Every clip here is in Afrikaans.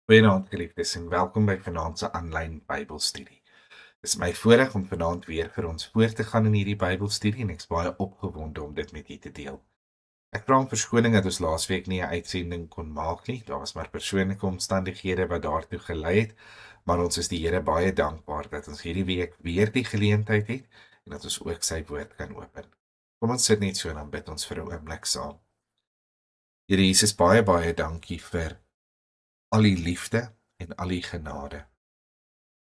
Goeienaand geliefdes en welkom by vanaand se aanlyn Bybelstudie. Dit is my voorreg om vanaand weer vir ons voor te gaan in hierdie Bybelstudie en ek's baie opgewonde om dit met julle te deel. Ek vra om verskoning dat ons laasweek nie 'n uitsending kon maak nie. Daar was maar persoonlike omstandighede wat daartoe gelei het, maar ons is die Here baie dankbaar dat ons hierdie week weer die geleentheid het en dat ons ook sy woord kan open. Kom ons sit net so en dan bid ons vir 'n oomblik saam. Here Jesus, baie dankie vir al die liefde en al die genade.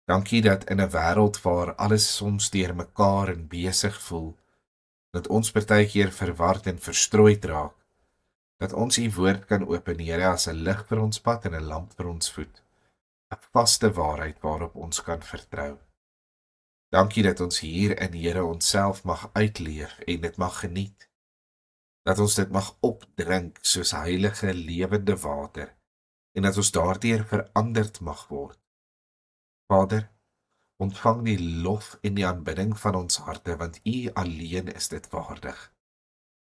Dankie dat in 'n wêreld waar alles soms deurmekaar en besig voel, dat ons partykeer verward en verstrooid raak, dat ons u woord kan open, Here, as 'n lig vir ons pad en 'n lamp vir ons voet, 'n vaste waarheid waarop ons kan vertrou. Dankie dat ons hier in Here onsself mag uitleef en dit mag geniet, dat ons dit mag opdrink soos heilige lewende water en dat ons daardeur veranderd mag word. Vader, ontvang die lof en die aanbidding van ons harte, want u alleen is dit waardig.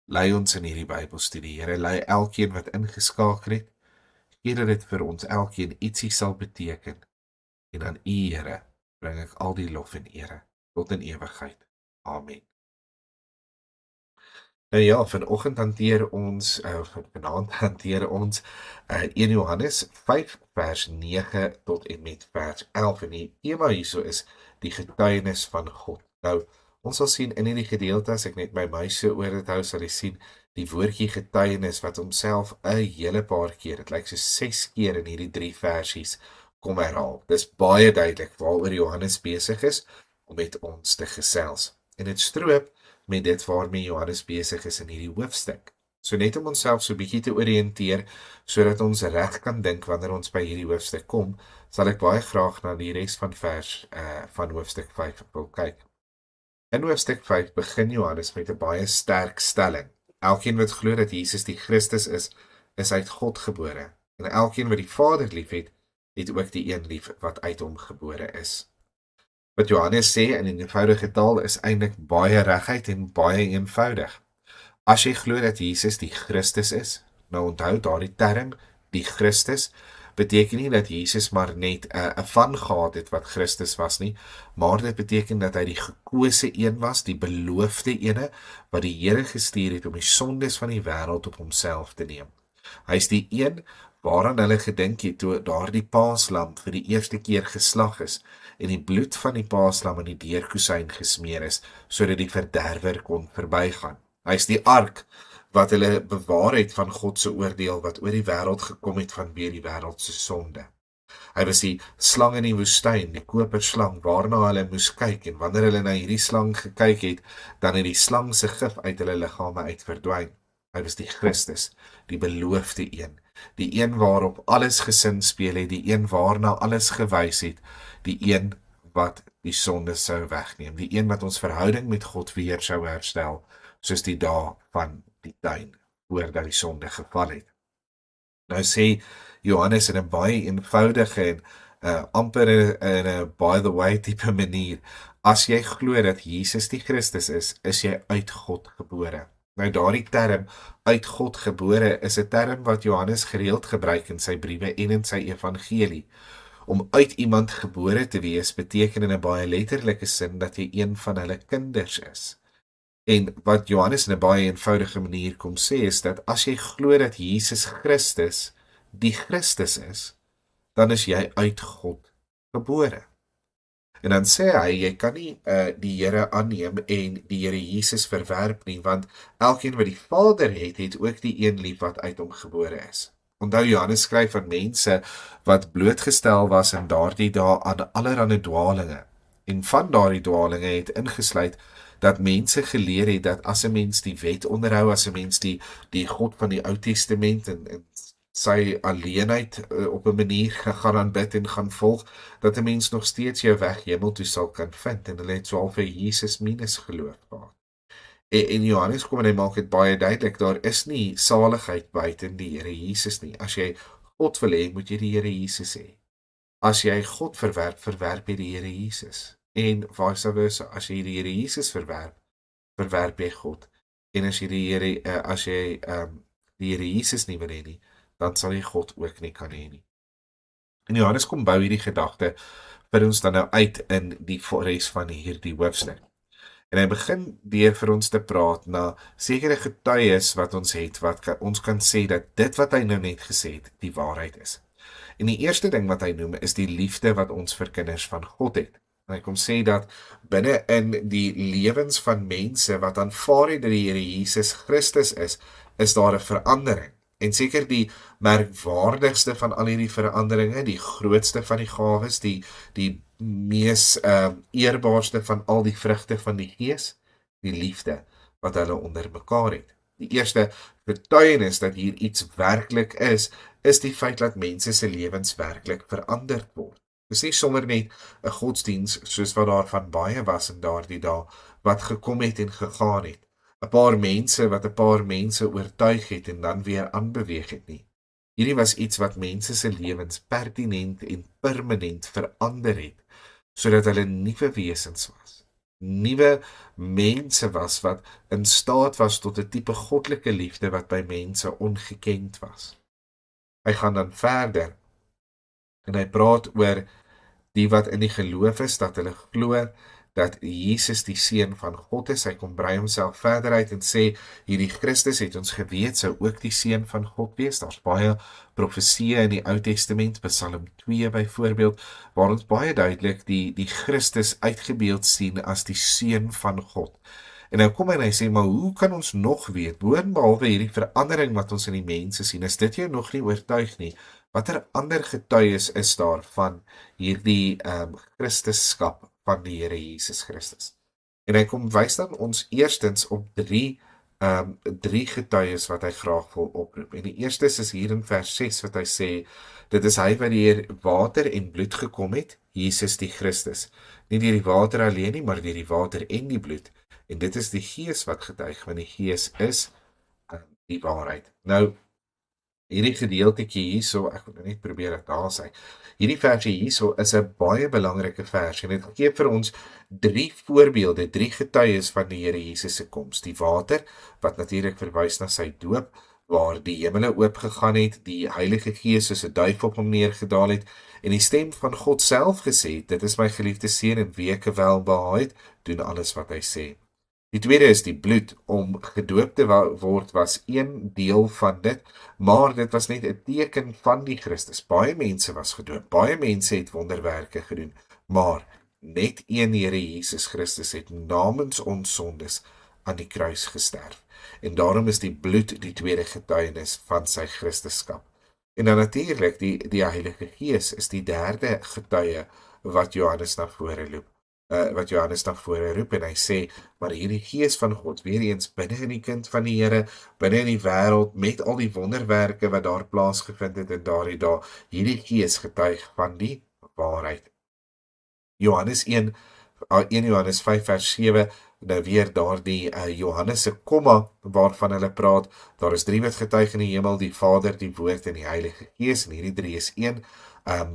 Lei ons in hierdie Bybelstudie, Here, lei elkeen wat ingeskakel het, gee dat dit vir ons elkeen ietsie sal beteken, en aan u, Here, bring ek al die lof en ere, tot in ewigheid. Amen. Nou ja, vanaand hanteer ons 1 Johannes 5 vers 9 tot en met vers 11 en die tema hierso is die getuienis van God. Nou, ons sal sien in hierdie gedeelte, as ek net my muis so oor dit hou, sal jy sien die woordjie getuienis wat homself 'n hele paar keer, dit lyk so 6 keer in hierdie 3 versies kom herhaal. Dis baie duidelik waaroor Johannes besig is om met ons te gesels. En dit stroop met dit waarmee Johannes besig is in hierdie hoofstuk. So net om onsself so 'n bietjie te oriënteer, sodat ons reg kan dink wanneer ons by hierdie hoofstuk kom, sal ek baie graag na die res van van hoofstuk 5 wil kyk. In hoofstuk 5 begin Johannes met 'n baie sterk stelling. Elkeen wat glo dat Jesus die Christus is uit God gebore. En elkeen wat die Vader liefhet, het ook die een lief wat uit hom gebore is. Wat Johannes sê in 'n eenvoudige taal is eintlik baie reguit en baie eenvoudig. As jy glo dat Jesus die Christus is, nou onthou daardie term, die Christus, beteken nie dat Jesus maar net 'n van gehad het wat Christus was nie, maar dit beteken dat hy die gekose een was, die beloofde ene, wat die Here gestuur het om die sondes van die wêreld op homself te neem. Hy is die een waaraan hulle gedink het toe daardie paaslam vir die eerste keer geslag is en die bloed van die paaslam in die deurkusyn gesmeer is, sodat die verderwer kon verbygaan. Hy is die ark wat hulle bewaar het van God se oordeel wat oor die wêreld gekom het vanweë die wêreld se sonde. Hy was die slang in die woestyn, die koperslang waarna hulle moes kyk, en wanneer hulle na hierdie slang gekyk het, dan het die slang se gif uit hulle liggame uit verdwyn. Hy was die Christus, die beloofde een, die een waarop alles gesinspeel het, die een waarna alles gewys het, die een wat die sonde sou wegneem, die een wat ons verhouding met God weer sou herstel, soos die dae van die tuin, voordat die sonde geval het. Nou sê Johannes in 'n baie eenvoudige en amper in 'n by the way tipe manier, as jy glo dat Jesus die Christus is jy uit God gebore. Nou daardie term, uit God gebore, is 'n term wat Johannes gereeld gebruik in sy briewe en in sy evangelie. Om uit iemand gebore te wees, beteken in 'n baie letterlike sin dat jy een van hulle kinders is. En wat Johannes in 'n baie eenvoudige manier kom sê, is dat as jy glo dat Jesus Christus die Christus is, dan is jy uit God gebore. En dan sê hy, jy kan nie die Here aanneem en die Here Jesus verwerp nie, want elkeen wat die Vader het ook die een lief wat uit hom gebore is. Onthou Johannes skryf van mense wat blootgestel was in daardie dae aan allerlei dwalinge. En van daardie dwalinge het ingesluit dat mense geleer het dat as 'n mens die wet onderhou, as 'n mens die God van die Ou Testament en sy alleenheid op 'n manier gaan aanbid en gaan volg, dat 'n mens nog steeds jou weg hemel toe sal kan vind, en hulle het so al vir Jesus minus geloof gehad. En Johannes kom en hy maak dit baie duidelik, daar is nie saligheid buite die Here Jesus nie. As jy God wil hê, moet jy die Here Jesus hê. As jy God verwerp, verwerp jy die Here Jesus. En vice versa, as jy die Here Jesus verwerp, verwerp jy God. En as jy die Here Jesus nie wil hê nie, dan sal jy God ook nie kan hê nie. En Johannes kom bou hierdie gedagte vir ons dan nou uit in die res van hierdie hoofstuk. En hy begin deur vir ons te praat na sekere getuies wat ons het, ons kan sê dat dit wat hy nou net gesê het, die waarheid is. En die eerste ding wat hy noem is die liefde wat ons vir kinders van God het. En hy kom sê dat binne in die lewens van mense wat aanvaar het dat die Here Jesus Christus is daar 'n verandering. En seker die merkwaardigste van al hierdie veranderinge, die grootste van die gawes, die mees eerbaarste van al die vrugte van die Gees, die liefde wat hulle onder mekaar het. Die eerste getuienis dat hier iets werklik is die feit dat mense se lewens werklik verander word. Dis nie sommer net 'n godsdiens soos wat daar van baie was in daardie dae wat gekom het en gegaan het. 'n Paar mense wat 'n paar mense oortuig het en dan weer aanbeweeg het nie. Hierdie was iets wat mense se lewens pertinent en permanent verander het, sodat hulle nuwe wesens was. Nuwe mense was wat in staat was tot 'n tipe goddelike liefde wat by mense ongekend was. Hy gaan dan verder en hy praat oor die wat in die geloof is, dat hulle glo dat Jesus die Seun van God is. Hy kom brei homself verder uit en sê, hierdie Christus het ons geweet, sou ook die Seun van God wees. Daar's baie profesieë in die Ou Testament, Psalm 2 byvoorbeeld, waar ons baie duidelik die Christus uitgebeeld sien as die Seun van God. En nou kom hy en hy sê, maar hoe kan ons nog weet, boonbehalwe hierdie verandering wat ons in die mense sien, is dit jou nog nie oortuig nie? Watter ander getuies is daar van hierdie Christusskap van die Here Jesus Christus? En hy kom wys dan ons eerstens op drie getuies wat hy graag wil oproep. En die eerste is hier in vers 6 wat hy sê, dit is hy wat deur water en bloed gekom het, Jesus die Christus. Nie deur die water alleen nie, maar deur die water en die bloed. En dit is die Gees wat getuig, want die Gees is die waarheid. Nou, hierdie gedeeltetjie hierso, ek moet net probeer dit daar sê. Hierdie versie hierso is 'n baie belangrike vers en dit gee vir ons drie voorbeelde, drie getuies van die Here Jesus se koms. Die water wat natuurlik verwys na sy doop, waar die hemele oopgegaan het, die Heilige Gees soos 'n duif op hom neergedaal het en die stem van God self gesê, dit is my geliefde seun in wie ek welbehaag het, doen alles wat hy sê. Die tweede is die bloed, om gedoop te word was een deel van dit, maar dit was net 'n teken van die Christus. Baie mense was gedoop, baie mense het wonderwerke gedoen, maar net een Here Jesus Christus het namens ons sondes aan die kruis gesterf. En daarom is die bloed die tweede getuienis van sy Christusskap. En dan natuurlik die Heilige Gees is die derde getuie wat Johannes na vore roep. En hy sê, maar hierdie Gees van God, weer eens binne in die kind van die Here, binne in die wêreld, met al die wonderwerke wat daar plaasgevind het in daardie dae, hierdie Gees getuig van die waarheid. Johannes 1 Johannes 5 vers 7, nou weer daardie Johannes se komma waarvan hulle praat, daar is drie wat getuig in die hemel, die Vader, die Woord en die Heilige Gees, en hierdie drie is een.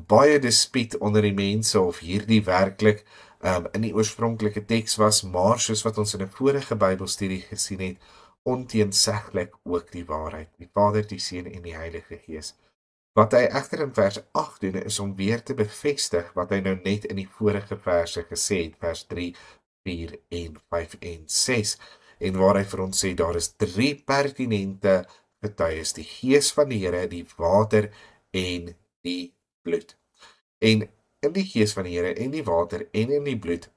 Baie dispuut onder die mense of hierdie werklik in die oorspronklike teks was, maar soos wat ons in 'n vorige Bybelstudie gesien het, onteenseglik ook die waarheid, die Vader, die Seun en die Heilige Gees. Wat hy egter in vers 8 doen, is om weer te bevestig wat hy nou net in die vorige verse gesê het, vers 3, 4 en 5 en 6, en waar hy vir ons sê, daar is drie pertinente getuies, die Gees van die Here, die water en die bloed. En in die Gees van die Here en die water en in die bloed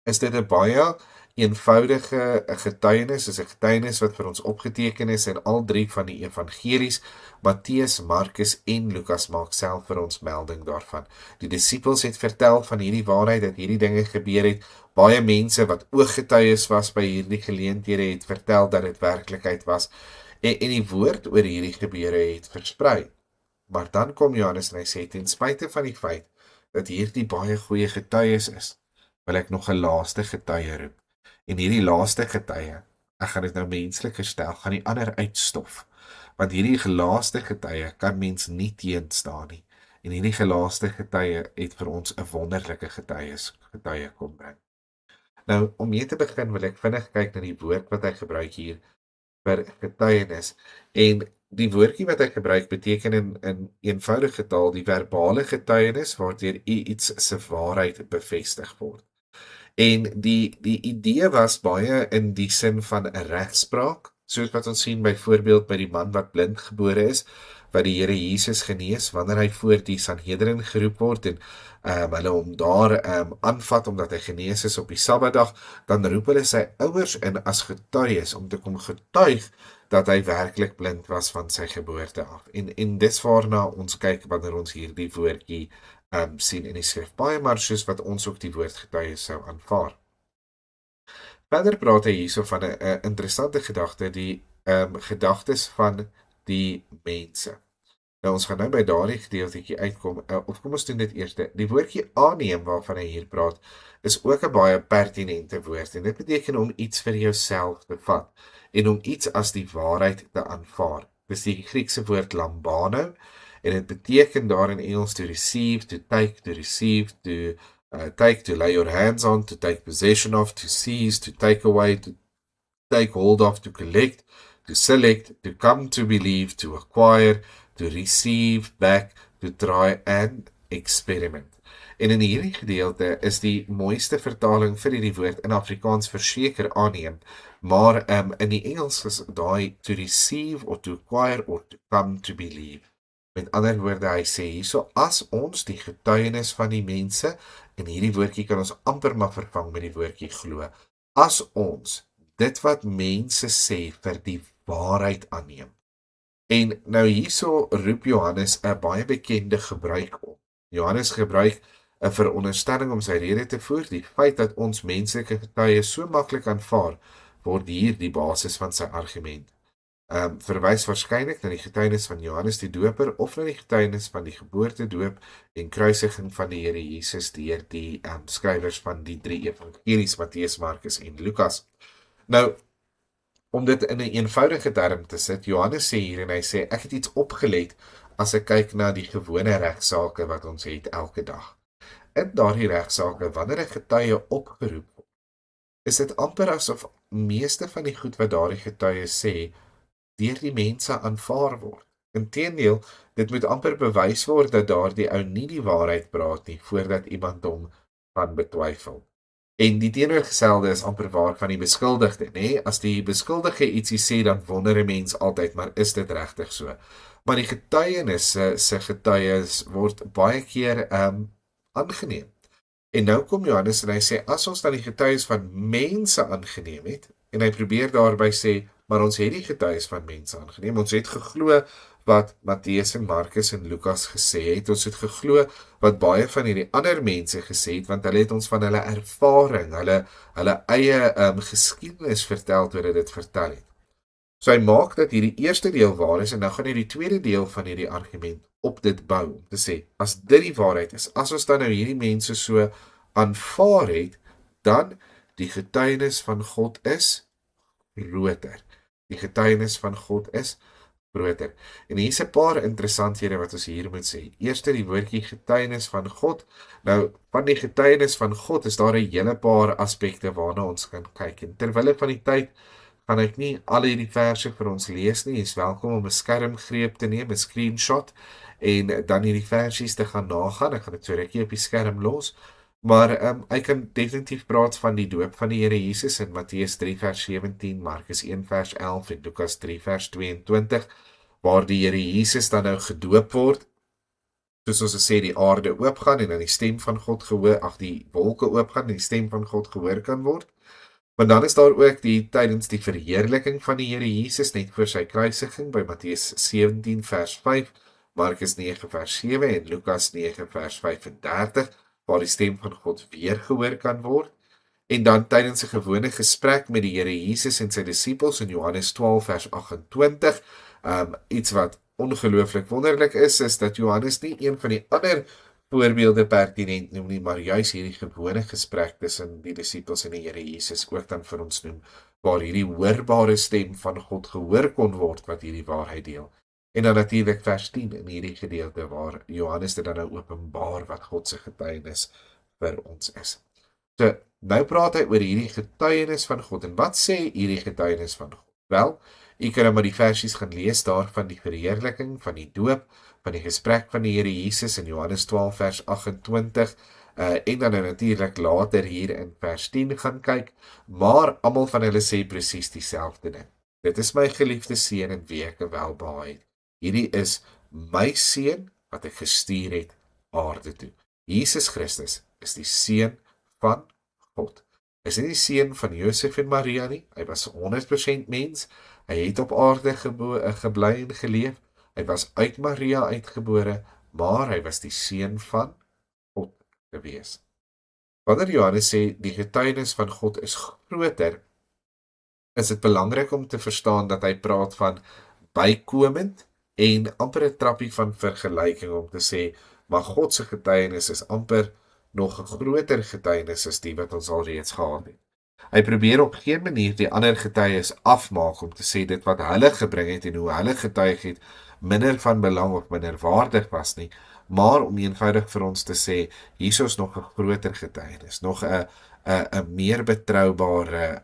is dit 'n baie eenvoudige getuienis, is 'n getuienis wat vir ons opgeteken is in al drie van die evangelies. Matteus, Markus en Lukas maak self vir ons melding daarvan. Die disippels het vertel van hierdie waarheid, dat hierdie dinge gebeur het. Baie mense wat ooggetuies was by hierdie geleenthede het vertel dat dit werklikheid was en die woord oor hierdie gebeure het versprei. Maar dan kom Johannes en hy sê, ten spyte van die feit dat hierdie baie goeie getuies is, wil ek nog 'n laaste getuie roep. En hierdie laaste getuie, ek gaan dit nou menslik gestel, gaan die ander uitstof. Want hierdie laaste getuie kan mens nie teenstaan nie. En hierdie laaste getuie het vir ons 'n wonderlike getuie kom bring. Nou, om mee te begin wil ek vinnig kyk na die woord wat hy gebruik hier vir getuienis. En die woordjie wat hy gebruik beteken in eenvoudige taal die verbale getuienis waardeur iets se waarheid bevestig word. En die idee was baie in die sin van 'n regspraak, soos wat ons sien byvoorbeeld by die man wat blind gebore is, wat die Here Jesus genees wanneer hy voor die Sanhedrin geroep word en hulle hom daar aanvat omdat hy genees is op die Sabbatdag, dan roep hulle sy ouers in as getuies om te kom getuig dat hy werklik blind was van sy geboorte af. En dis waarna ons kyk wanneer ons hierdie woordjie sien in die skrif. Baie maar soos wat ons ook die woord getuie sou aanvaar. Verder praat hy hierso van 'n interessante gedagte, die gedagtes van die mense. Nou ons gaan nou by daardie gedeeltetjie uitkom, of kom ons doen dit eers. Die woordjie aanneem waarvan hy hier praat, is ook 'n baie pertinente woord en dit beteken om iets vir jouself te vat en om iets as die waarheid te aanvaar. Dis die Griekse woord lambano en dit beteken daar in Engels to receive, to take, to receive, to take, to lay your hands on, to take possession of, to seize, to take away, to take hold of, to collect, to select, to come to believe, to acquire, to receive back, to try and experiment. En in hierdie gedeelte is die mooiste vertaling vir hierdie woord in Afrikaans verseker aanneem, maar in die Engels is daai to receive or to acquire or to come to believe. Met ander woorde, hy sê hierso, as ons die getuienis van die mense, en hierdie woordjie kan ons amper maar vervang met die woordjie glo, as ons dit wat mense sê vir die waarheid aanneem. En nou hierso roep Johannes 'n baie bekende gebruik op. Johannes gebruik 'n veronderstelling om sy rede te voer, die feit dat ons menslike getuies so maklik aanvaar, word hier die basis van sy argument. Verwys waarskynlik na die getuienis van Johannes die Doper of na die getuienis van die geboorte, doop en kruisiging van die Here Jesus deur die skrywers van die 3 evangelies, Matteus, Markus en Lukas. Nou, om dit in 'n eenvoudige term te sit, Johannes sê hier en hy sê ek het iets opgelet as ek kyk na die gewone regsaake wat ons het elke dag. In daardie regsaake, wanneer 'n getuie opgeroep word, is dit amper asof meeste van die goed wat daardie getuie sê deur die mense aanvaar word. Inteendeel, dit moet amper bewys word dat daardie ou nie die waarheid praat nie voordat iemand hom kan betwyfel. En die teenoorgestelde is amper waar van die beskuldigde, nê? As die beskuldige ietsie sê, dan wonder 'n mens altyd, maar is dit regtig so? Maar die getuienisse se getuies word baie keer aangeneem. En nou kom Johannes en hy sê, as ons dan die getuies van mense aangeneem het, en hy probeer daarby sê, maar ons het die getuies van mense aangeneem, ons het geglo wat Matteus en Markus en Lukas gesê het, ons het geglo wat baie van hierdie ander mense gesê het, want hulle het ons van hulle ervaring, hulle eie geskiedenis vertel toe hulle dit vertel het. So hy maak dat hierdie eerste deel waar is, en nou gaan hy die tweede deel van hierdie argument op dit bou, om te sê, as dit die waarheid is, as ons dan nou hierdie mense so aanvaar het, dan die getuienis van God is groter. Die getuienis van God is groter. En hier is 'n paar interessanthede wat ons hier moet sê. Eerste die woordjie getuienis van God. Nou, van die getuienis van God is daar 'n hele paar aspekte waarna ons kan kyk. En terwille van die tyd gaan ek nie al hierdie verse vir ons lees nie. Jy is welkom om 'n skermgreep te neem, 'n screenshot, en dan hierdie versies te gaan nagaan. Ek gaan dit so rukkie op die skerm los. Maar ek kan definitief praat van die doop van die Here Jesus in Matteus 3 vers 17, Markus 1 vers 11 en Lukas 3 vers 22, waar die Here Jesus dan nou gedoop word, soos ons sê die aarde oopgaan en dan die stem van God gehoor, die wolke oopgaan en die stem van God gehoor kan word. Maar dan is daar ook tydens die verheerliking van die Here Jesus net voor sy kruisiging by Matteus 17 vers 5, Markus 9 vers 7 en Lukas 9 vers 35, waar die stem van God weer gehoor kan word, en dan tydens 'n gewone gesprek met die Here Jesus en sy disippels in Johannes 12 vers 28, iets wat ongelooflik wonderlik is dat Johannes nie een van die ander voorbeelde pertinent noem nie, maar juis hierdie gewone gesprek tussen die disippels en die Here Jesus ook dan vir ons noem, waar hierdie hoorbare stem van God gehoor kon word wat hierdie waarheid deel. En dan natuurlik vers 10 in hierdie gedeelte waar Johannes dit dan nou openbaar wat God se getuienis vir ons is. So, nou praat hy oor hierdie getuienis van God. En wat sê hierdie getuienis van God? Wel, U kan nou maar die versies gaan lees daar van die verheerliking, van die doop, van die gesprek van die Here Jesus in Johannes 12 vers 28, en dan natuurlik later hier in vers 10 gaan kyk, maar almal van hulle sê presies dieselfde ding. Dit is my geliefde seun in wie ek welbehaag het. Hierdie is my seun wat ek gestuur het aarde toe. Jesus Christus is die seun van God. Hy is nie die seun van Josef en Maria nie. Hy was 100% mens. Hy het op aarde gebly en geleef. Hy was uit Maria uitgebore, maar hy was die seun van God gewees. Wanneer Johannes sê die getuienis van God is groter, is dit belangrik om te verstaan dat hy praat van bykomend en amper 'n trappie van vergelyking om te sê, maar God se getuienis is amper nog 'n groter getuienis as die wat ons al reeds gehad het. Hy probeer op geen manier die ander getuies afmaak om te sê dit wat hulle gebring het en hoe hulle getuig het minder van belang of minder waardig was nie, maar om eenvoudig vir ons te sê, hier is nog 'n groter getuienis, nog 'n meer betroubare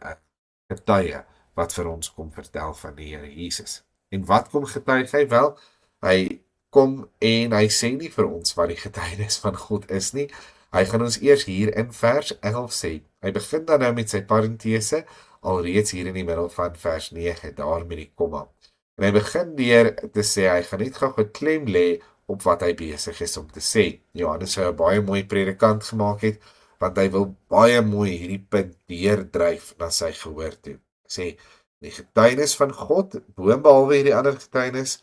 getuie wat vir ons kom vertel van die Here Jesus. En wat kom getuig hy? Wel, hy kom en hy sê nie vir ons wat die getuienis van God is nie. Hy gaan ons eers hier in vers 11 sê. Hy begin dan nou met sy parentese, alreeds hier in die middel van vers 9, daar met die komma. En hy begin deur te sê, hy gaan net gou klem lê op wat hy besig is om te sê. Johannes sou 'n baie mooi predikant gemaak het, want hy wil baie mooi hierdie punt deurdryf na sy gehoor toe. Hy sê, die getuienis van God, boonbehalwe hierdie ander getuienis,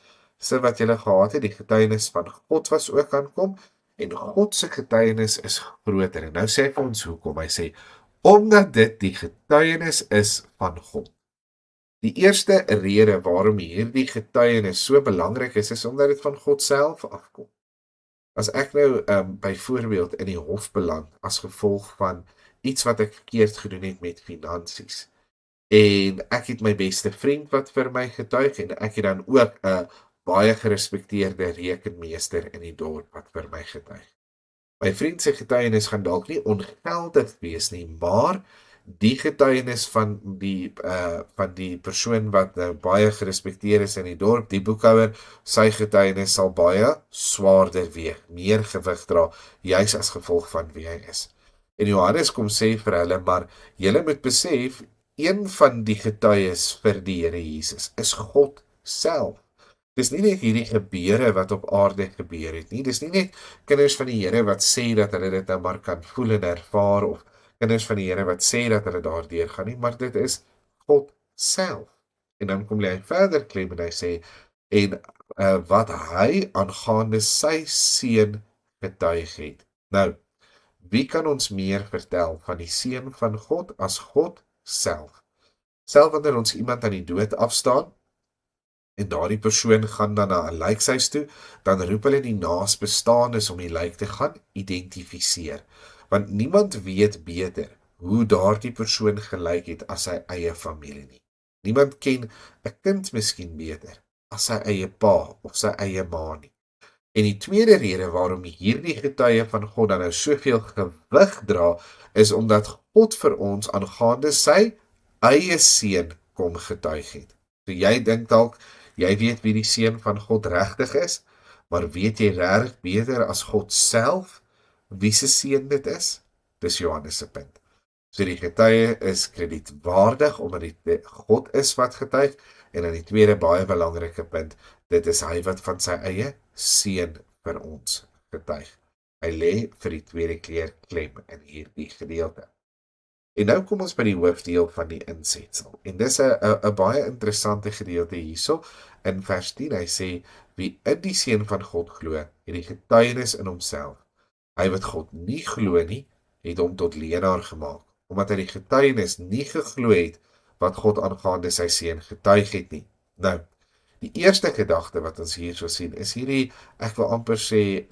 wat julle gehad het, die getuienis van God was ook aankom, en God se getuienis is groter. En nou sê hy vir ons hoekom. Hy sê, omdat dit die getuienis is van God. Die eerste rede waarom hierdie getuienis so belangrik is omdat dit van God self afkom. As ek nou byvoorbeeld in die hof beland as gevolg van iets wat ek verkeerd gedoen het met finansies, en ek het my beste vriend wat vir my getuig, en ek het dan ook 'n baie gerespekteerde rekenmeester in die dorp wat vir my getuig. My vriend se getuienis gaan dalk nie ongeldig wees nie, maar die getuienis van die persoon wat nou baie gerespekteer is in die dorp, die boekhouer, sy getuienis sal baie swaarder weeg, meer gewig dra, juis as gevolg van wie hy is. En Johannes kom sê vir hulle, maar julle moet besef, een van die getuies vir die Here Jesus is God self. Dis nie net hierdie gebeure wat op aarde gebeur het nie, dis nie net kinders van die Here wat sê dat hulle dit nou maar kan voel en ervaar, of kinders van die Here wat sê dat hulle daardeur gaan nie, maar dit is God self. En dan kom hy verder klem en hy sê, en wat hy aangaande sy seun getuig het. Nou, wie kan ons meer vertel van die seun van God as God self? Self wanneer ons iemand aan die dood afstaan, en daardie persoon gaan dan na 'n lijkhuis toe, dan roep hulle die naasbestaandes om die lijk te gaan identifiseer. Want niemand weet beter hoe daardie persoon gelyk het as sy eie familie nie. Niemand ken 'n kind miskien beter as sy eie pa of sy eie ma nie. En die tweede rede waarom hierdie getuie van God dan nou soveel gewig dra, is omdat God vir ons aangaande sy eie seun kom getuig het. So jy dink dalk, jy weet wie die seun van God regtig is, maar weet jy regtig beter as God self wie se seun dit is? Dis Johannes se punt. So die getuie is kredietwaardig omdat dit God is wat getuig, en dan die tweede baie belangrike punt, dit is hy wat van sy eie seun vir ons getuig. Hy lê vir die tweede keer klem in hierdie gedeelte. En nou kom ons by die hoofdeel van die insetsel. En dis 'n baie interessante gedeelte hierso. In vers 10 hy sê, wie in die seun van God glo, het die getuienis in homself. Hy wat God nie glo nie, het hom tot leienaar gemaak, omdat hy die getuienis nie geglo het wat God aangaande sy seun getuig het nie. Nou, die eerste gedagte wat ons hierso sien, is hierdie, ek wil amper sê,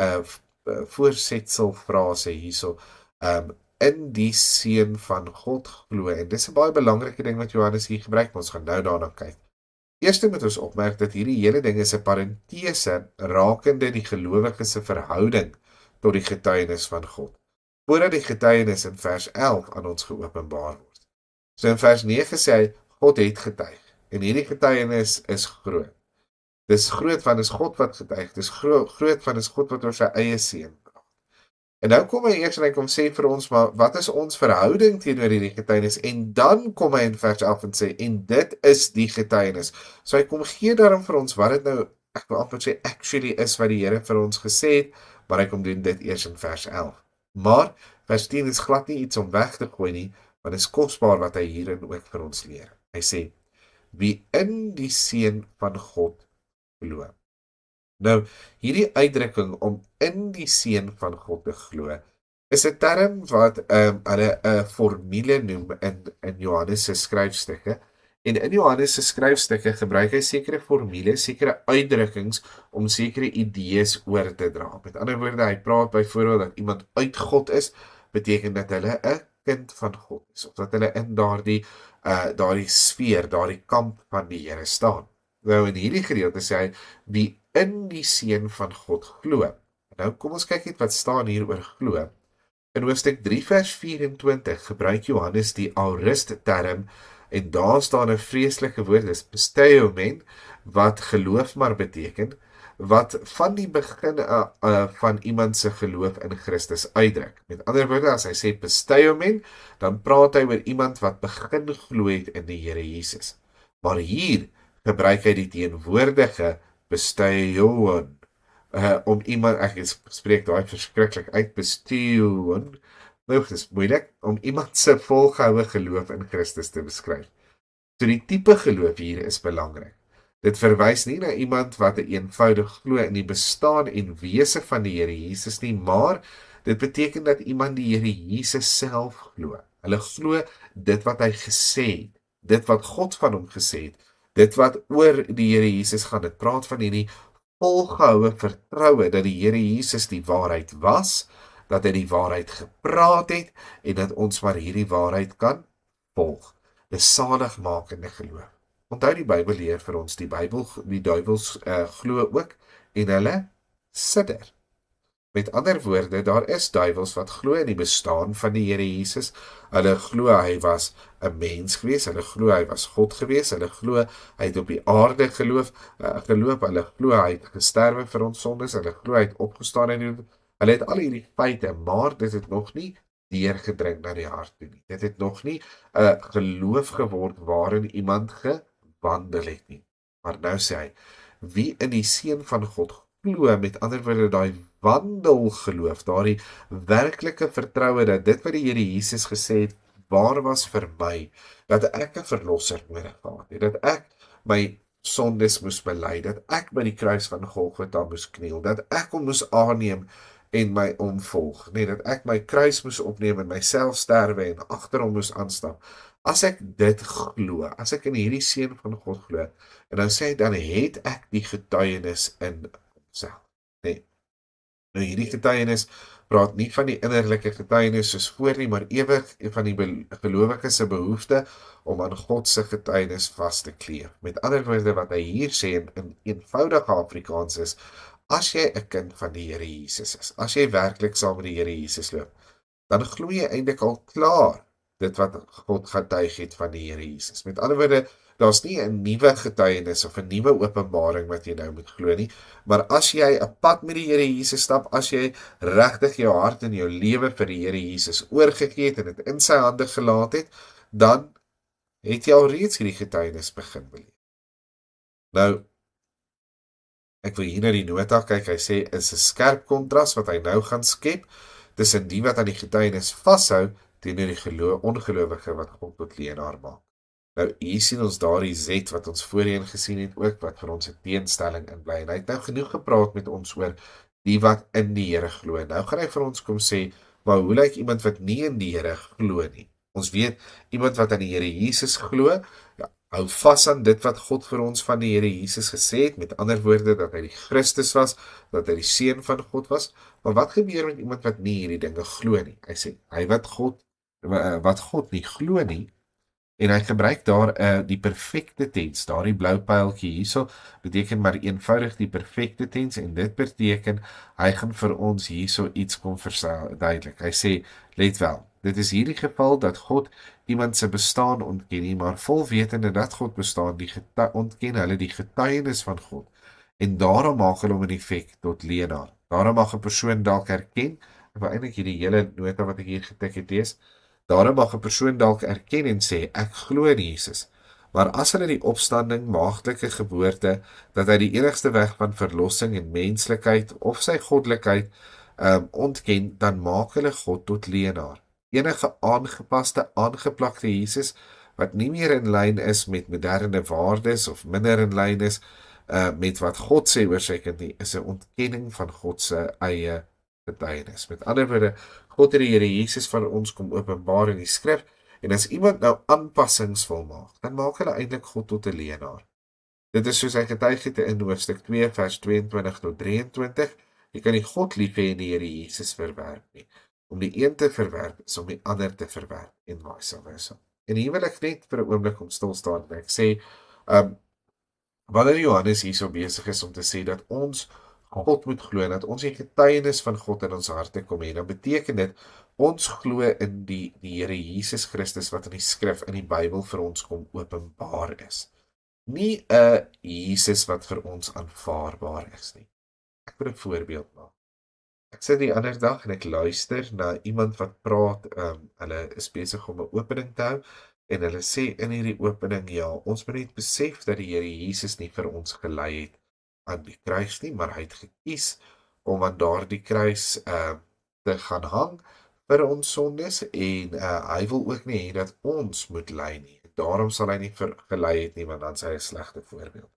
voorsetselfrase hierso, in die seun van God glo, en dis 'n baie belangrike ding wat Johannes hier gebruik, maar ons gaan nou daarna kyk. Eerste moet ons opmerk dat hierdie hele ding is 'n parentese rakende die gelowige se verhouding tot die getuienis van God, voordat die getuienis in vers 11 aan ons geopenbaar word. So in vers 9 sê hy, God het getuig. En hierdie getuienis is groot. Dis groot van, is God wat getuig. Dis groot van, is God wat oor sy eie seun praat. En nou kom hy eers en hy kom sê vir ons, maar wat is ons verhouding teenoor hierdie getuienis? En dan kom hy in vers 11 en sê, en dit is die getuienis. So hy kom gee daarom vir ons wat dit nou, ek wil amper sê, actually is wat die Here vir ons gesê het, maar hy kom doen dit eers in vers 11. Maar vers 10 is glad nie iets om weg te gooi nie, want is kosbaar wat hy hierin ook vir ons leer. Hy sê, wie in die seun van God glo. Nou, hierdie uitdrukking om in die seun van God te glo, is 'n term wat hulle 'n formule noem in Johannes se skryfstukke. En in Johannes se skryfstukke gebruik hy sekere formules, sekere uitdrukkings om sekere idees oor te dra. Met ander woorde, hy praat byvoorbeeld dat iemand uit God is, beteken dat hulle 'n kind van God is, of dat hulle in daardie sfeer, daardie kamp van die Here staan. Nou in hierdie gedeelte sê hy, wie in die seun van God glo. Nou kom ons kyk net wat staan hier oor glo. In hoofstuk 3 vers 24 gebruik Johannes die aorist term, en daar staan 'n vreeslike woord, dis pisteumen, wat geloof maar beteken, wat van die begin van iemand se geloof in Christus uitdruk. Met ander woorde, as hy sê pisteumen, dan praat hy oor iemand wat begin glo het in die Here Jesus. Maar hier gebruik hy die teenwoordige pisteuon, om iemand, ek spreek daai verskriklik uit, pisteuon, nou, dit is moeilik, om iemand se volgehoue geloof in Christus te beskryf. So die tipe geloof hier is belangrik. Dit verwys nie na iemand wat 'n eenvoudig glo in die bestaan en wese van die Here Jesus nie, maar dit beteken dat iemand die Here Jesus self glo. Hulle glo dit wat hy gesê het, dit wat God van hom gesê het, dit wat oor die Here Jesus gaan. Dit praat van hierdie volgehoue vertroue dat die Here Jesus die waarheid was, dat hy die waarheid gepraat het, en dat ons maar hierdie waarheid kan volg. Dis saligmakende geloof. Onthou die Bybel leer vir ons, die duiwels glo ook, en hulle sidder. Met ander woorde, daar is duiwels wat glo in die bestaan van die Here Jesus. Hulle glo hy was 'n mens gewees, hulle glo hy was God gewees, hulle glo hy het op die aarde geloop, hulle glo hy het gesterwe vir ons sondes, hulle glo hy het opgestaan en hulle het al hierdie feite, maar dit het nog nie deurgedring na die hart toe nie. Dit het nog nie 'n geloof geword waarin iemand gewandel het nie. Maar nou sê hy, wie in die seun van God glo, met ander woorde daai wandelgeloof, daardie werklike vertroue dat dit wat die Here Jesus gesê het waar was vir my, dat ek 'n verlosser nodig gehad het, dat ek my sondes moes bely, dat ek by die kruis van Golgotha moes kniel, dat ek hom moes aanneem en my omvolg, dat ek my kruis moes opneem en myself sterwe en agter hom moes aanstap. As ek dit glo, as ek in hierdie seun van God glo, en dan sê hy, dan het ek die getuienis in homself. Nou hierdie getuienis praat nie van die innerlike getuienis soos voor nie, maar ewig van die gelowige se behoefte om aan God se getuienis vas te kleef. Met ander woorde wat hy hier sê in eenvoudige Afrikaans is, as jy 'n kind van die Here Jesus is, as jy werklik saam met die Here Jesus loop, dan glo jy eintlik al klaar dit wat God getuig het van die Here Jesus. Met ander woorde, daar's nie 'n nuwe getuienis of 'n nuwe openbaring wat jy nou moet glo nie, maar as jy 'n pad met die Here Jesus stap, as jy regtig jou hart en jou lewe vir die Here Jesus oorgegee het en dit in sy hande gelaat het, dan het jy al reeds hierdie getuienis begin beleef. Nou, ek wil hier na die nota kyk, hy sê, is 'n skerp kontras wat hy nou gaan skep, tussen die wat aan die getuienis vashou, teenoor die ongelowige wat God tot leenaar maak. Nou, hier sien ons daardie Z wat ons voorheen gesien het ook, wat vir ons 'n teenstelling inbly. En hy het nou genoeg gepraat met ons oor die wat in die Here glo. Nou gaan hy vir ons kom sê, maar hoe lyk iemand wat nie in die Here glo nie? Ons weet, iemand wat aan die Here Jesus glo, hou vas aan dit wat God vir ons van die Here Jesus gesê het, met ander woorde, dat hy die Christus was, dat hy die seun van God was. Maar wat gebeur met iemand wat nie hierdie dinge glo nie? Hy sê, hy wat God nie glo nie, en hy gebruik daar die perfekte tens, daardie blou pyltjie hierso, beteken maar eenvoudig die perfekte tens, en dit beteken, hy gaan vir ons hierso iets kom verduidelik. Hy sê, let wel, Dit is hierdie geval dat God iemand se bestaan ontken nie, maar vol wetende dat God bestaan, ontken hulle die getuienis van God. En daarom maak hulle hom in effek tot leenaar. Daarom mag 'n persoon dalk erken, ek wil eintlik hierdie hele nota wat ek hier getik het lees. Daarom mag 'n persoon dalk erken en sê ek glo in Jesus. Maar as hulle die opstanding, maagdelike geboorte, dat hy die enigste weg van verlossing en menslikheid of sy goddelikheid ontken, dan maak hulle God tot leenaar. Enige aangeplakte Jesus wat nie meer in lyn is met moderne waardes of minder in lyn is met wat God sê oor sy kind nie, is 'n ontkenning van God se eie getuienis. Met ander woorde, God het die Here Jesus van ons kom openbaar in die skrif, en as iemand nou aanpassings wil maak, dan maak hulle eintlik God tot 'n leenaar. Dit is soos hy getuig het in hoofstuk 2 vers 22 tot 23. Jy kan nie God lief hê en die Here Jesus verwerp nie. Om die een te verwerp is om die ander te verwerp, en vice versa. En hier wil ek net vir 'n oomblik om stil staan en ek sê, wanneer Johannes hierso besig is om te sê dat ons God moet glo en dat ons die getuienis van God in ons harte kom hê, dan beteken dit ons glo in die Here Jesus Christus wat in die skrif, in die Bybel vir ons kom openbaar is. Nie 'n Jesus wat vir ons aanvaarbaar is nie. Ek wil 'n voorbeeld maak. Ek sit die ander dag en ek luister na iemand wat praat, hulle is besig om 'n opening te hou, en hulle sê in hierdie opening, ja, ons moet net besef dat die Here Jesus nie vir ons gelei het aan die kruis nie, maar hy het gekies om aan daardie kruis te gaan hang vir ons sondes, en hy wil ook nie hê dat ons moet ly nie. Daarom sal hy nie gelei het nie, want dan is hy 'n slegte voorbeeld.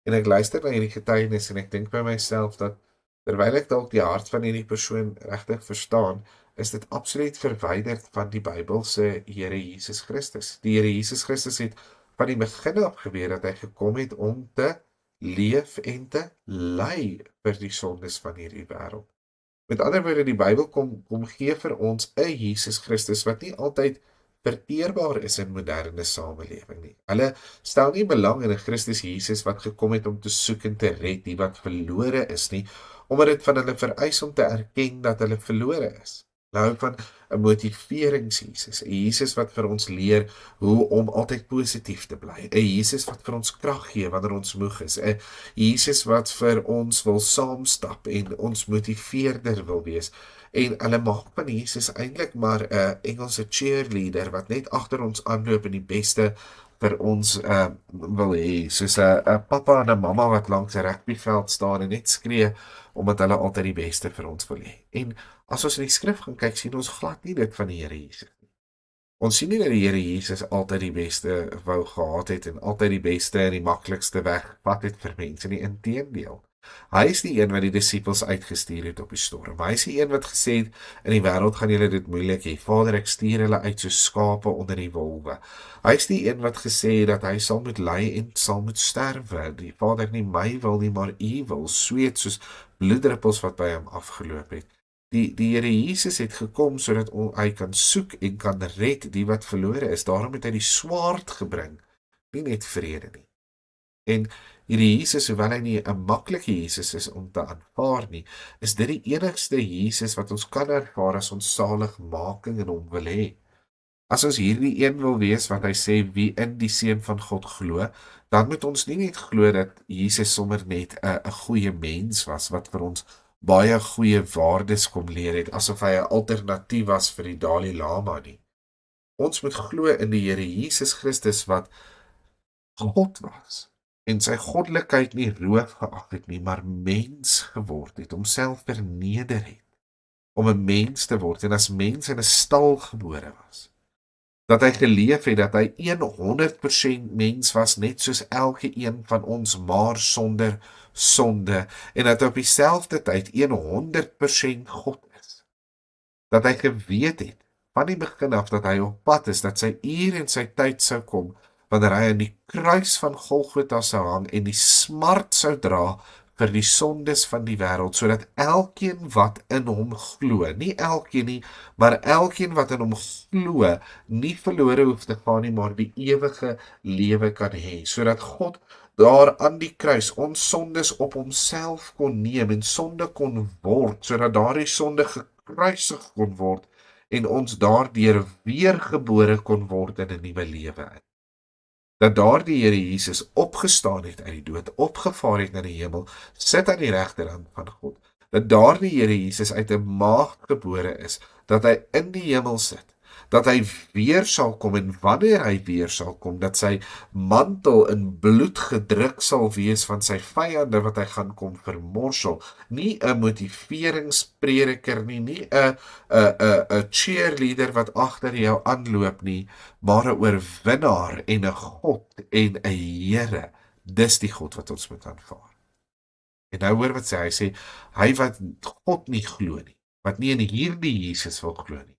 En ek luister na hierdie getuienis en ek dink by myself dat terwyl ek dalk die hart van hierdie persoon regtig verstaan, is dit absoluut verwyderd van die Bybelse Here Jesus Christus. Die Here Jesus Christus het van die begin af geweet dat hy gekom het om te leef en te ly vir die sondes van hierdie wêreld. Met ander woorde, die Bybel kom gee vir ons 'n Jesus Christus wat nie altyd vereerbaar is in moderne samelewing nie. Hulle stel nie belang in 'n Christus Jesus wat gekom het om te soek en te red die wat verlore is nie, omdat dit van hulle vereis om te erken dat hulle verlore is. Hulle hou van 'n motiverings-Jesus, 'n Jesus wat vir ons leer hoe om altyd positief te bly, 'n Jesus wat vir ons krag gee wanneer ons moeg is, 'n Jesus wat vir ons wil saamstap en ons motiveerder wil wees. En hulle maak van Jesus eintlik maar 'n Engelse cheerleader wat net agter ons aanloop en die beste vir ons wil hê, soos 'n pappa en 'n mamma wat langs 'n rugbyveld staan en net skree omdat hulle altyd die beste vir ons wil hê. En as ons in die skrif gaan kyk, sien ons glad nie dit van die Here Jesus nie. Ons sien nie dat die Here Jesus altyd die beste wou gehad het en altyd die beste en die maklikste weg wat het vir mense nie, inteendeel. Hy is die een wat die disippels uitgestuur het op die storm. Hy is die een wat gesê het, in die wêreld gaan julle dit moeilik hê. Vader, ek stuur hulle uit soos skape onder die wolwe. Hy is die een wat gesê het dat hy sal moet ly en sal moet sterwe. Die Vader, nie my wil nie, maar u wil, sweet soos bloeddruppels wat by hom afgeloop het. Die Here Jesus het gekom sodat hy kan soek en kan red die wat verlore is. Daarom het hy die swaard gebring, nie net vrede nie. En hierdie Jesus, hoewel hy nie 'n maklike Jesus is om te aanvaar nie, is dit die enigste Jesus wat ons kan ervaar as ons saligmaking in hom wil hê. As ons hierdie een wil wees wat hy sê wie in die Seun van God glo, dan moet ons nie net glo dat Jesus sommer net 'n goeie mens was wat vir ons baie goeie waardes kom leer het, asof hy 'n alternatief was vir die Dalai Lama nie. Ons moet glo in die Here Jesus Christus wat God was en sy goddelikheid nie roof geag het nie, maar mens geword het, homself verneder het, om 'n mens te word, en as mens in 'n stal gebore was. Dat hy geleef het, dat hy 100% mens was, net soos elke een van ons, maar sonder sonde, en dat hy op dieselfde tyd 100% God is. Dat hy geweet het, van die begin af, dat hy op pad is, dat sy uur en sy tyd sou kom, wanneer hy aan die kruis van Golgotha sou hang en die smart sou dra vir die sondes van die wêreld, sodat elkeen wat in hom glo, nie elkeen nie, maar elkeen wat in hom glo, nie verlore hoef te gaan nie, maar die ewige lewe kan hê, sodat God daar aan die kruis ons sondes op homself kon neem en sonde kon word, sodat daardie sonde gekruisig kon word, en ons daardeur weergebore kon word in 'n nuwe lewe in. Dat daardie Here Jesus opgestaan het uit die dood, opgevaar het na die hemel, sit aan die regterhand van God. Dat daardie Here Jesus uit 'n maagd gebore is, dat hy in die hemel sit, dat hy weer sal kom en wanneer hy weer sal kom, dat sy mantel in bloed gedruk sal wees van sy vyande wat hy gaan kom vermorsel. Nie 'n motiveringsprediker nie 'n cheerleader wat agter jou aanloop nie, maar 'n oorwinnaar en 'n God en 'n Here. Dis die God wat ons moet aanvaar. En nou hoor wat hy sê, hy wat God nie glo nie, wat nie in hierdie Jesus wil glo nie.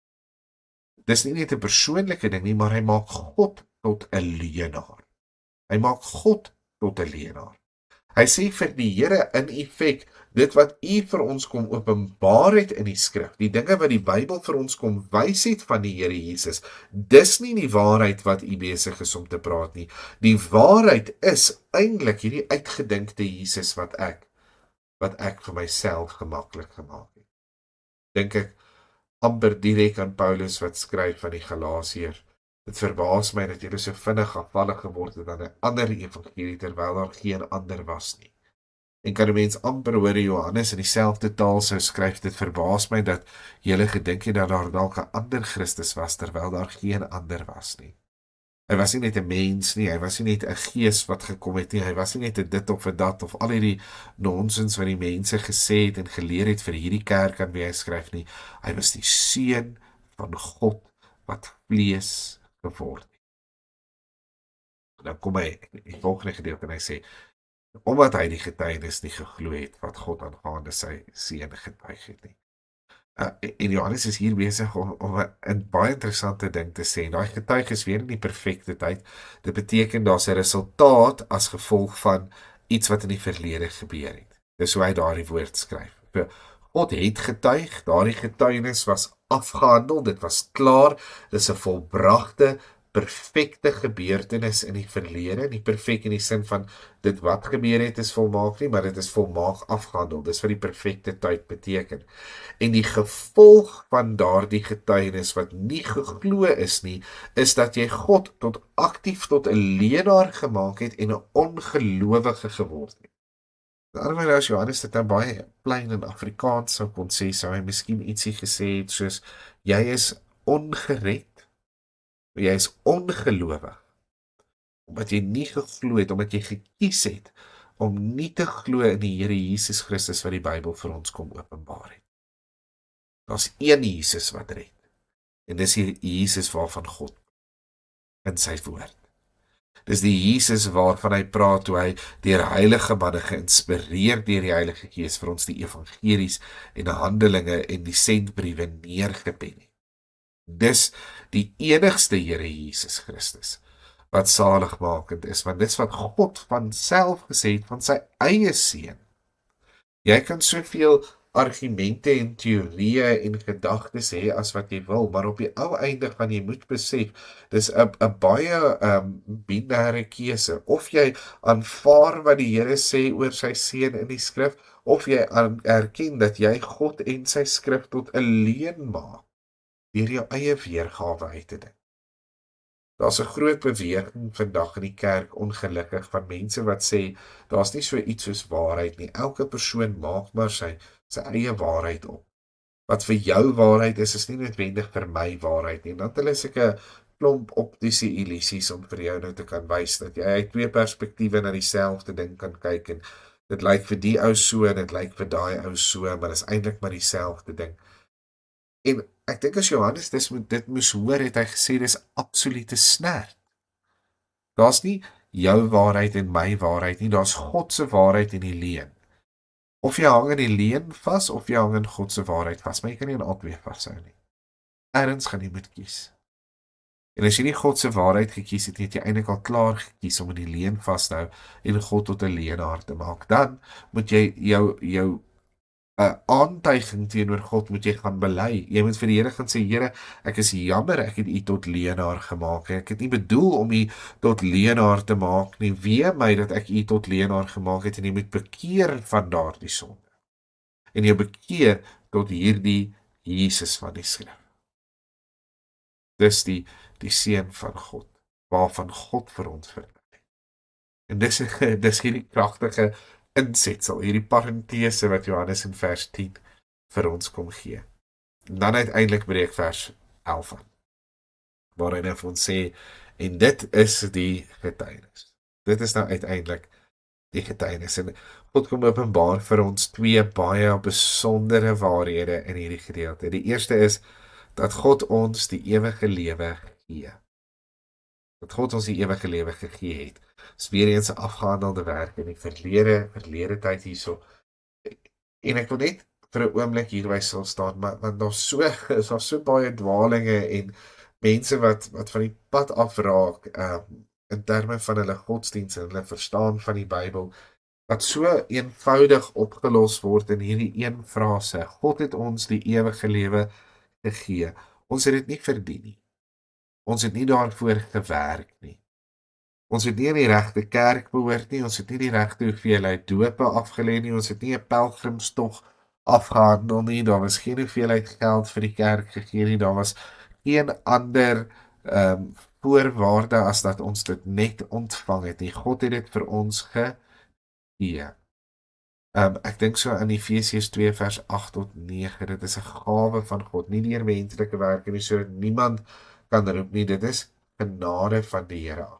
Dis nie net 'n persoonlike ding nie, maar hy maak God tot 'n leienaar. Hy maak God tot 'n leienaar. Hy sê vir die Here in effek, dit wat U vir ons kom openbaar het in die skrif, die dinge wat die Bybel vir ons kom wys het van die Here Jesus, dis nie die waarheid wat U besig is om te praat nie. Die waarheid is eintlik hierdie uitgedinkte Jesus wat ek vir myself gemaklik gemaak het. Dink ek amper direk aan Paulus wat skryf van die Galasiërs. Dit verbaas my dat julle so vinnig afvallig geword het aan 'n ander evangelie terwyl daar geen ander was nie. En kan 'n mens amper hoor Johannes in dieselfde taal sou skryf, dit verbaas my dat julle gedink het dat daar dalk 'n ander Christus was terwyl daar geen ander was nie. Hy was nie net 'n mens nie, hy was nie net 'n gees wat gekom het nie, hy was nie net 'n dit of 'n dat of al hierdie nonsens wat die mense gesê het en geleer het vir hierdie kerk aan wie hy skryf nie. Hy was die seun van God wat vlees geword het. Dan kom hy in die volgende gedeelte en hy sê, omdat hy die getuienis nie geglo het wat God aangaande sy seun getuig het nie. En Johannes is hier besig om 'n baie interessante ding te sê. Daai getuig is weer in die perfekte tyd. Dit beteken daar's 'n resultaat as gevolg van iets wat in die verlede gebeur het. Dis hoe hy daardie woord skryf. God het getuig, daardie getuienis was afgehandel, dit was klaar, dis 'n volbragte perfekte gebeurtenis in die verlede, nie perfek in die sin van dit wat gebeur het is volmaak nie, maar dit is volmaak afgehandel. Dis wat die perfekte tyd beteken. En die gevolg van daardie getuienis wat nie geglo is nie, is dat jy God aktief tot 'n leienaar gemaak het en 'n ongelowige geword het. Daarom as Johannes dit nou baie plain in Afrikaans sou kon sê, sou hy miskien ietsie gesê het soos, jy is ongered, jy is ongelowig, omdat jy nie geglo het, omdat jy gekies het, om nie te glo in die Here Jesus Christus wat die Bybel vir ons kom openbaar het. Daar's een Jesus wat red, en dis die Jesus waarvan God in sy woord. Dis die Jesus waarvan hy praat toe hy deur heilige manne geïnspireer deur die Heilige Gees vir ons die evangelies en die Handelinge en die sendbriewe neergepen het. Dis die enigste Here Jesus Christus wat saligmakend is, want dis wat God van self gesê het van sy eie seun. Jy kan soveel argumente en teorieë en gedagtes hê as wat jy wil, maar op die ou einde van jy moet besef, dis 'n baie binêre keuse. Of jy aanvaar wat die Here sê oor sy seun in die skrif, of jy erken dat jy God en sy skrif tot 'n leuen maak deur jou eie weergawe uit te dink. Daar's 'n groot beweging vandag in die kerk, ongelukkig, van mense wat sê, daar's nie so iets soos waarheid nie. Elke persoon maak maar sy eie waarheid op. Wat vir jou waarheid is nie noodwendig vir my waarheid nie. En dan het hulle seker 'n klomp optiese illusies om vir jou nou te kan wys dat jy uit twee perspektiewe na dieselfde ding kan kyk en dit lyk vir die ou so en dit lyk vir daai ou so, maar dit is eintlik maar dieselfde ding. En ek dink as Johannes dit moes hoor, het hy gesê dis absolute snert. Daar's nie jou waarheid en my waarheid nie, daar's God se waarheid en die leuen. Of jy hang in die leuen vas, of jy hang in God se waarheid vas, maar jy kan nie in albei vashou nie. Ergens gaan jy moet kies. En as jy nie God se waarheid gekies het, het jy eintlik al klaar gekies om in die leuen vas te hou en God tot 'n leienaar te maak. Dan moet jy jou 'n aantuiging teenoor God moet jy gaan bely. Jy moet vir die Here gaan sê, Here, ek is jammer ek het U tot leienaar gemaak. Ek het nie bedoel om U tot leienaar te maak nie. Wee my dat ek U tot leienaar gemaak het en jy moet bekeer van daardie sonde. En jy bekeer tot hierdie Jesus van die skrif. Dis die seun van God, waarvan God vir ons vertel. En dis hierdie kragtige insetsel, hierdie parentese wat Johannes in vers 10 vir ons kom gee. En dan uiteindelik breek vers 11 aan, waarin hy vir ons sê, en dit is die getuienis. Dit is nou uiteindelik die getuienis. En God kom openbaar vir ons twee baie besondere waarhede in hierdie gedeelte. Die eerste is, dat God ons die ewige lewe gee. Dat God ons die ewige lewe gegee het. Dis weer eens 'n afgehandelde werk in die verlede tyd hierso. En ek wil net vir 'n oomblik hierby stil staan, maar want daar's so baie dwalinge en mense wat van die pad afraak in terme van hulle godsdienst en hulle verstaan van die Bybel, wat so eenvoudig opgelos word in hierdie een frase: God het ons die ewige lewe gegee. Ons het dit nie verdien nie. Ons het nie daarvoor gewerk nie. Ons het nie in die regte kerk behoort nie, ons het nie die regte hoeveelheid dope afgelê nie, ons het nie 'n pelgrimstog afgehandel nie, daar was geen hoeveelheid geld vir die kerk gegee nie, daar was geen ander voorwaarde as dat ons dit net ontvang het nie. God het dit vir ons gegee. Ek dink so in Efesiërs 2 vers 8 tot 9, dit is 'n gawe van God, nie deur menslike werke nie, sodat niemand kan roep nie, dit is genade van die Here af.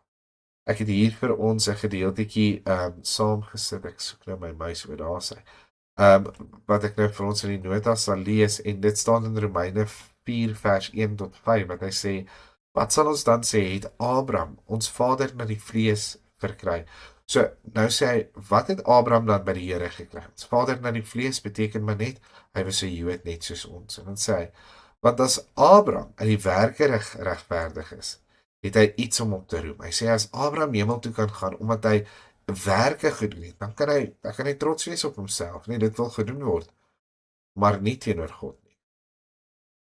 Ek het hier vir ons 'n gedeeltetjie saamgesit, ek soek nou my muis oor daar sy, wat ek nou vir ons in die notas sal lees, en dit staan in Romeine 4 vers 1 tot 5, wat hy sê, wat sal ons dan sê, het Abraham, ons vader na die vlees verkry? So, nou sê hy, wat het Abraham dan by die Here gekry? Ons vader na die vlees beteken maar net, hy was 'n Jood net soos ons. En dan sê hy, want as Abraham in die werke regverdig is, het hy iets om op te roem. Hy sê, as Abraham hemel toe kan gaan, omdat hy werke gedoen het, dan kan hy trots wees op homself. Nee, dit wil gedoen word, maar nie teenoor God.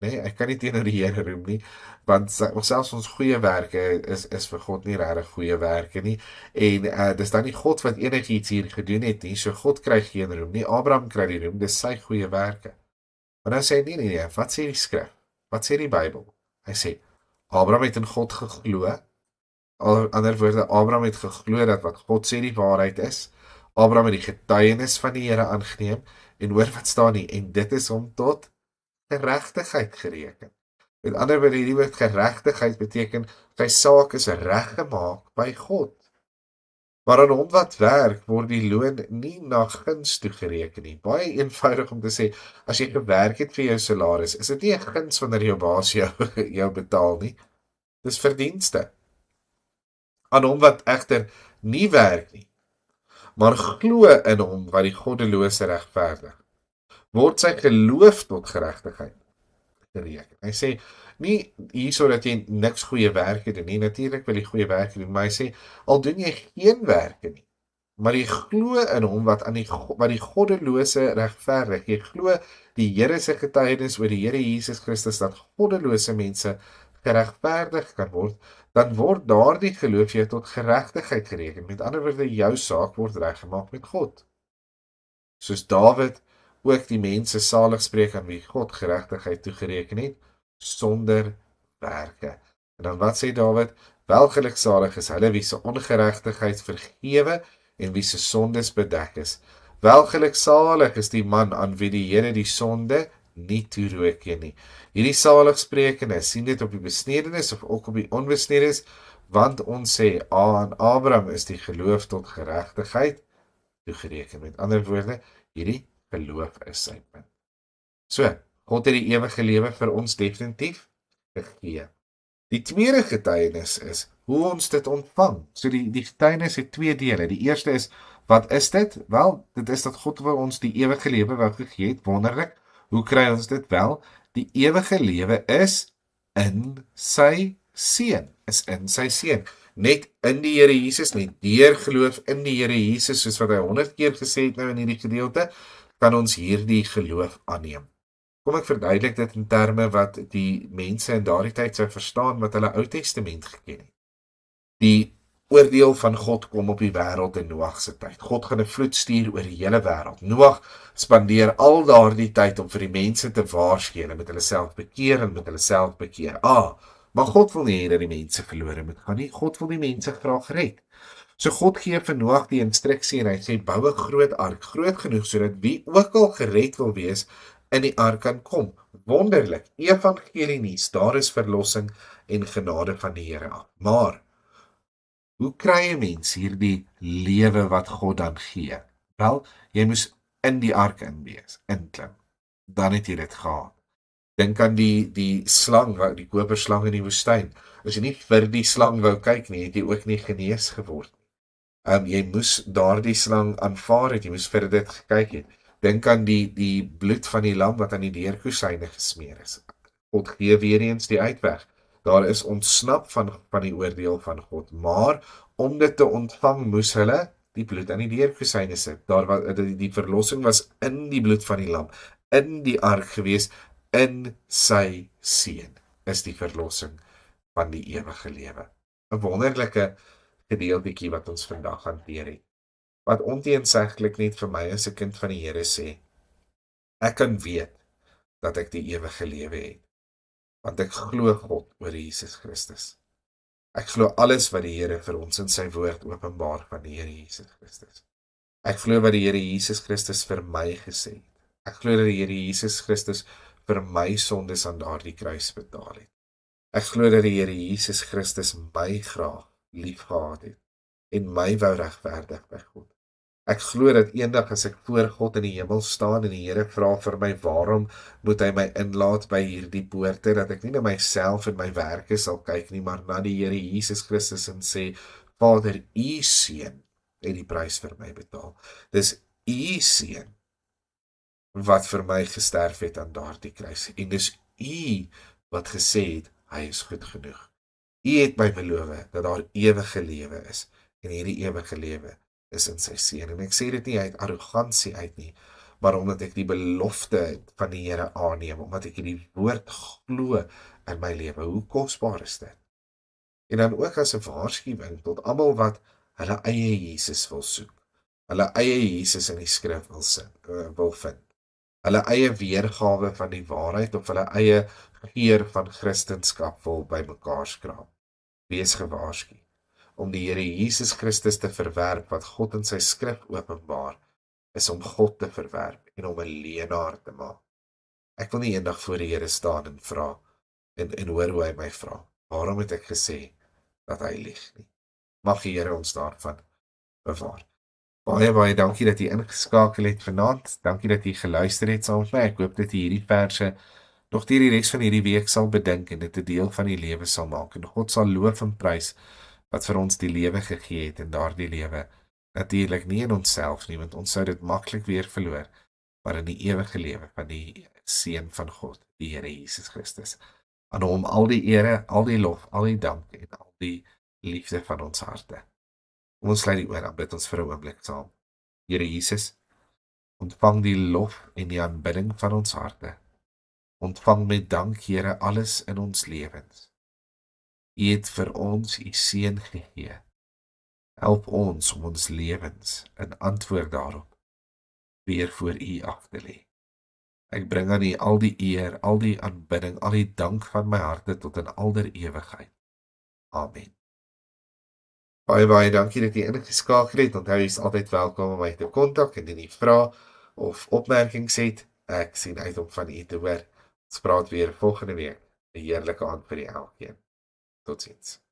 Nee, ek kan nie teenoor die Here roem nie, want selfs ons goeie werke is vir God nie regtig goeie werke nie, en dis dan nie God wat enigiets hier gedoen het nie, so God kry geen roem nie, Abraham kry die roem, dis sy goeie werke. Maar dan sê hy, nee, wat sê die skrif? Wat sê die Bybel? Hy sê, Abraham het in God geglo, ander woorde, Abraham het geglo dat wat God sê die waarheid is, Abraham het die getuienis van die Here aangeneem, en hoor wat staan nie, en dit is hom tot geregtigheid gereken. Met ander woorde, hierdie woord geregtigheid beteken, sy saak is reggemaak by God. Maar aan hom wat werk, word die loon nie na guns toegereken nie. Baie eenvoudig om te sê, as jy gewerk het vir jou salaris, is dit nie 'n guns wanneer jou baas jou betaal nie. Dis verdienste. Aan hom wat egter nie werk nie, maar glo in hom wat die goddelose regverdig, word sy geloof tot geregtigheid gereken. Hy sê, nie hierso dat jy niks goeie werke doen nie, natuurlik wil jy goeie werke doen, maar hy sê, al doen jy geen werke nie, maar jy glo in hom wat die goddelose regverdig, jy glo die Here se getuienis oor die Here Jesus Christus, dat goddelose mense geregverdig kan word, dan word daardie geloof jou tot geregtigheid gereken. Met ander woorde, jou saak word reggemaak met God. Soos Dawid ook die mense salig spreek aan wie God geregtigheid toegereken het, sonder werke. En dan wat sê Dawid? Welgeluksalig is hulle wie se ongeregtigheid vergewe en wie se sondes bedek is. Welgeluksalig is die man aan wie die Here die sonde nie toereken nie. Hierdie saligsprekenis, sien dit op die besnedenis of ook op die onbesnedenis, want ons sê, aan Abraham is die geloof tot geregtigheid toegereken. Met ander woorde, hierdie geloof is sy punt. So, God het die ewige lewe vir ons definitief gegee. Die tweede getuienis is hoe ons dit ontvang. So die getuienis het twee dele. Die eerste is, wat is dit? Wel, dit is dat God vir ons die ewige lewe wou gegee het. Wonderlik. Hoe kry ons dit? Wel, die ewige lewe is in sy seun. Is in sy seun. Net in die Here Jesus, net deur geloof in die Here Jesus, soos wat hy 100 keer gesê het nou in hierdie gedeelte, kan ons hierdie geloof aanneem. Kom ek verduidelik dit in terme wat die mense in daardie tyd sou verstaan wat hulle Ou Testament geken het. Die oordeel van God kom op die wêreld in Noag se tyd. God gaan 'n vloed stuur oor die hele wêreld. Noag spandeer al daardie tyd om vir die mense te waarsku en met hulle self bekeer en met hulle self bekeer. Maar God wil nie hê dat die mense verlore moet gaan nie. God wil die mense graag red. So God gee vir Noag die instruksie en hy sê bou 'n groot ark, groot genoeg sodat wie ook al gered wil wees in die ark kan kom. Wonderlik, evangelie nuus, daar is verlossing en genade van die Here af. Maar hoe kry 'n mens hierdie lewe wat God dan gee? Wel, jy moes in die ark inklim. Dan het jy dit gehad. Dink aan die slang, die koperslang in die woestyn. As jy nie vir die slang wou kyk nie, het jy ook nie genees geword nie. Jy moes daardie slang aanvaar het, jy moes vir dit gekyk het. Dink aan die bloed van die lam wat aan die deurkusyne gesmeer is. God gee weer eens die uitweg. Daar is ontsnap van die oordeel van God, maar om dit te ontvang moes hulle die bloed aan die deurkusyne sit. Daar was die verlossing was in die bloed van die lam, in die ark gewees, in sy seun is die verlossing van die ewige lewe. 'n Wonderlike gedeeltjie wat ons vandag hanteer het. Wat onteenseglik net vir my as 'n kind van die Here sê, ek kan weet dat ek die ewige lewe het, want ek glo God oor Jesus Christus. Ek glo alles wat die Here vir ons in sy woord openbaar van die Here Jesus Christus. Ek glo wat die Here Jesus Christus vir my gesê het. Ek glo dat die Here Jesus Christus vir my sondes aan daardie kruis betaal het. Ek glo dat die Here Jesus Christus my graag liefgehad het en my wou regverdig by God. Ek glo dat eendag as ek voor God in die hemel staan en die Here vra vir my waarom moet hy my inlaat by hierdie poorte, dat ek nie na myself en my werke sal kyk nie, maar na die Here Jesus Christus en sê, Vader, u seun het die prys vir my betaal. Dis u seun wat vir my gesterf het aan daardie kruis. En dis u wat gesê het, hy is goed genoeg. U het my beloof dat daar ewige lewe is. En hierdie ewige lewe is in sy seun. En ek sê dit nie uit arrogansie uit nie, maar omdat ek die belofte van die Here aanneem, omdat ek hierdie woord glo in my lewe. Hoe kosbaar is dit? En dan ook as 'n waarskuwing tot almal wat hulle eie Jesus wil soek. Hulle eie Jesus in die skrif wil vind. Hulle eie weergawe van die waarheid of hulle eie geur van Christendom wil bymekaar skraap. Wees gewaarsku om die Here Jesus Christus te verwerp wat God in sy skrif openbaar, is om God te verwerp en om 'n leenaar te maak. Ek wil nie eendag voor die Here staan en vra en hoor hoe hy my vra, waarom het ek gesê dat hy lieg nie? Mag die Here ons daarvan bewaar. Baie dankie dat jy ingeskakel het vanaand. Dankie dat jy geluister het saam met my. Ek hoop dat jy hierdie verse nog deur die res van hierdie week sal bedink en dit 'n deel van die lewe sal maak. En God sal loof en prys wat vir ons die lewe gegee het en daardie lewe natuurlik nie in onsself nie, want ons sou dit maklik weer verloor, maar in die ewige lewe van die seun van God, die Here Jesus Christus. Aan hom al die ere, al die lof, al die dank en al die liefde van ons harte. Ons sluit die oor, bid ons vir 'n oomblik saam. Here Jesus, ontvang die lof en die aanbidding van ons harte. Ontvang met dank, Here, alles in ons lewens. U het vir ons u seun gegee. Help ons om ons lewens in antwoord daarop weer voor u af te lê. Ek bring aan u al die eer, al die aanbidding, al die dank van my harte tot in alder ewigheid. Amen. Baie dankie dat jy ingeskakel het. Onthou jy is altyd welkom om my te kontak indien jy vrae of opmerkings het. Ek sien uit om van u te hoor. Ons praat weer volgende week. 'n Heerlike aand vir elkeen. Totsiens.